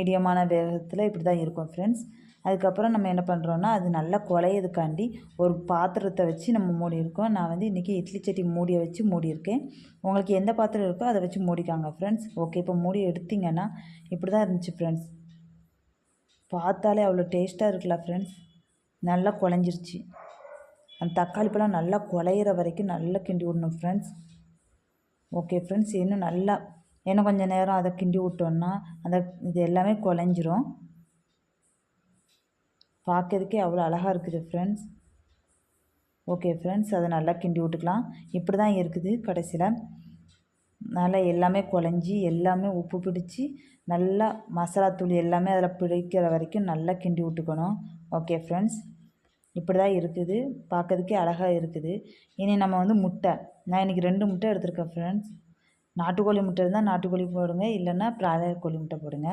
மீடியமான வேகத்தில் இப்படி தான் இருக்கும் ஃப்ரெண்ட்ஸ். அதுக்கப்புறம் நம்ம என்ன பண்ணுறோன்னா அது நல்லா குழையிறதுக்காண்டி ஒரு பாத்திரத்தை வச்சு நம்ம மூடியிருக்கோம். நான் வந்து இன்றைக்கி இட்லி சட்டி மூடியை வச்சு மூடியிருக்கேன். உங்களுக்கு எந்த பாத்திரம் இருக்கோ அதை வச்சு மூடிக்காங்க ஃப்ரெண்ட்ஸ். ஓகே, இப்போ மூடி எடுத்திங்கன்னா இப்படி தான் இருந்துச்சு ஃப்ரெண்ட்ஸ். பார்த்தாலே அவ்வளோ டேஸ்ட்டாக இருக்குல்ல ஃப்ரெண்ட்ஸ். நல்லா குழஞ்சிருச்சு. அந்த தக்காளி பழம் நல்லா குழையிற வரைக்கும் நல்லா கிண்டி விடணும் ஃப்ரெண்ட்ஸ். ஓகே ஃப்ரெண்ட்ஸ், இன்னும் கொஞ்சம் நேரம் அதை கிண்டி விட்டோன்னா இது எல்லாமே குழஞ்சிரும். பார்க்கறதுக்கே அவ்வளோ அழகாக இருக்குது ஃப்ரெண்ட்ஸ். ஓகே ஃப்ரெண்ட்ஸ், அதை நல்லா கிண்டி விட்டுக்கலாம். இப்படி தான் இருக்குது. கடைசியில் நல்லா எல்லாமே குழஞ்சி எல்லாமே உப்பு பிடிச்சி நல்லா மசாலாத்தூள் எல்லாமே அதில் பிடிக்கிற வரைக்கும் நல்லா கிண்டி விட்டுக்கணும். ஓகே ஃப்ரெண்ட்ஸ், இப்படி தான் இருக்குது. பார்க்கறதுக்கே அழகாக இருக்குது. இனி நம்ம வந்து முட்டை, நான் இன்றைக்கி 2 முட்டை எடுத்திருக்கேன் ஃப்ரெண்ட்ஸ். நாட்டுக்கோழி முட்டை இருந்தால் நாட்டுக்கோழி போடுங்க, இல்லைன்னா பிராய்லர் கோழி முட்டை போடுங்க.